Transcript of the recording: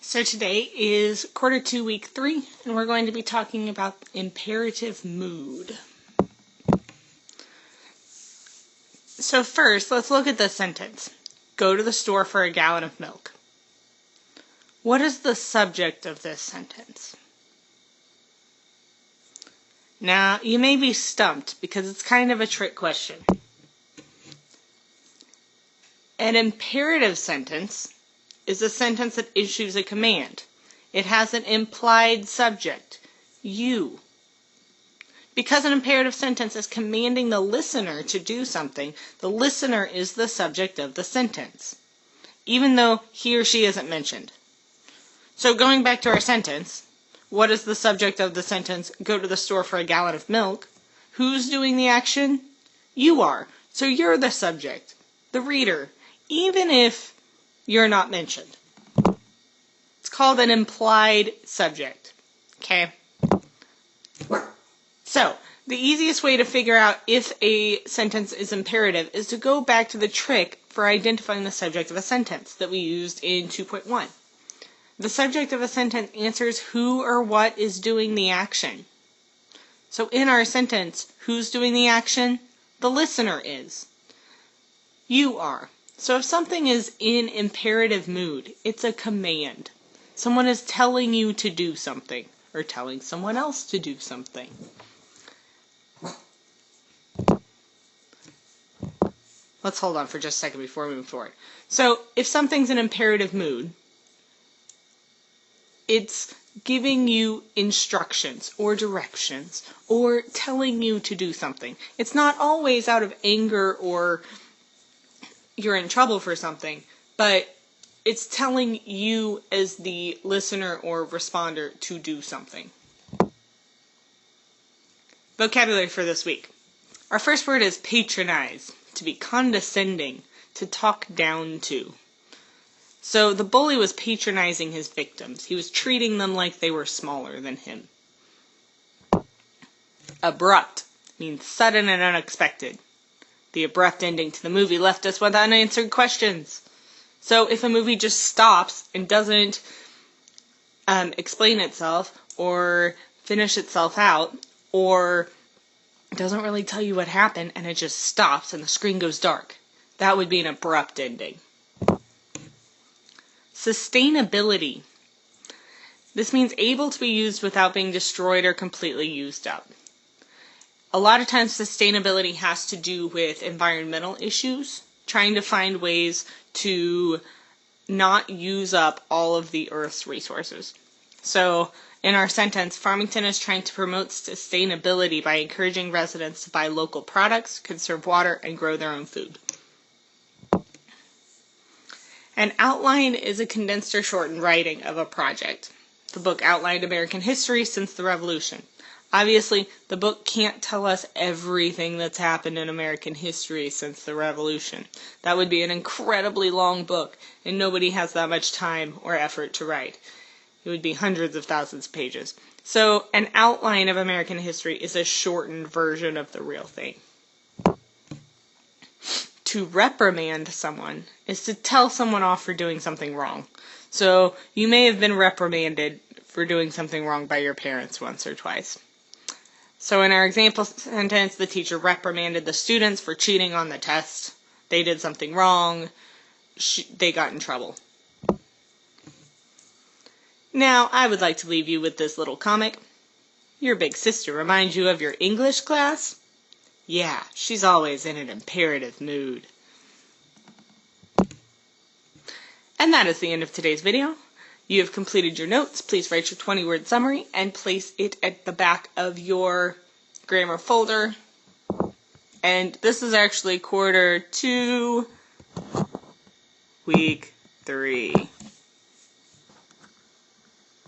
So today is quarter 2, week 3, and we're going to be talking about imperative mood. So first, let's look at this sentence. Go to the store for a gallon of milk. What is the subject of this sentence? Now, you may be stumped because it's kind of a trick question. An imperative sentence is a sentence that issues a command. It has an implied subject, you. Because an imperative sentence is commanding the listener to do something, the listener is the subject of the sentence, even though he or she isn't mentioned. So going back to our sentence, what is the subject of the sentence, go to the store for a gallon of milk? Who's doing the action? You are. So you're the subject, the reader, even if you're not mentioned. It's called an implied subject. Okay? So, the easiest way to figure out if a sentence is imperative is to go back to the trick for identifying the subject of a sentence that we used in 2.1. The subject of a sentence answers who or what is doing the action. So in our sentence, who's doing the action? The listener is. You are. So if something is in imperative mood, it's a command. Someone is telling you to do something, or telling someone else to do something. Let's hold on for just a second before we move forward. So if something's in imperative mood, it's giving you instructions or directions or telling you to do something. It's not always out of anger or you're in trouble for something, but it's telling you as the listener or responder to do something. Vocabulary for this week. Our first word is patronize, to be condescending, to talk down to. So the bully was patronizing his victims. He was treating them like they were smaller than him. Abrupt means sudden and unexpected. The abrupt ending to the movie left us with unanswered questions. So if a movie just stops and doesn't explain itself or finish itself out or doesn't really tell you what happened and it just stops and the screen goes dark, that would be an abrupt ending. Sustainability. This means able to be used without being destroyed or completely used up. A lot of times sustainability has to do with environmental issues, trying to find ways to not use up all of the Earth's resources. So in our sentence, Farmington is trying to promote sustainability by encouraging residents to buy local products, conserve water, and grow their own food. An outline is a condensed or shortened writing of a project. The book outlined American history since the Revolution. Obviously, the book can't tell us everything that's happened in American history since the Revolution. That would be an incredibly long book, and nobody has that much time or effort to write. It would be hundreds of thousands of pages. So, an outline of American history is a shortened version of the real thing. To reprimand someone is to tell someone off for doing something wrong. So, you may have been reprimanded for doing something wrong by your parents once or twice. So in our example sentence, the teacher reprimanded the students for cheating on the test. They did something wrong. They got in trouble. Now, I would like to leave you with this little comic. Your big sister reminds you of your English class? Yeah, she's always in an imperative mood. And that is the end of today's video. You have completed your notes. Please write your 20-word summary and place it at the back of your grammar folder. And this is actually quarter 2, week 3.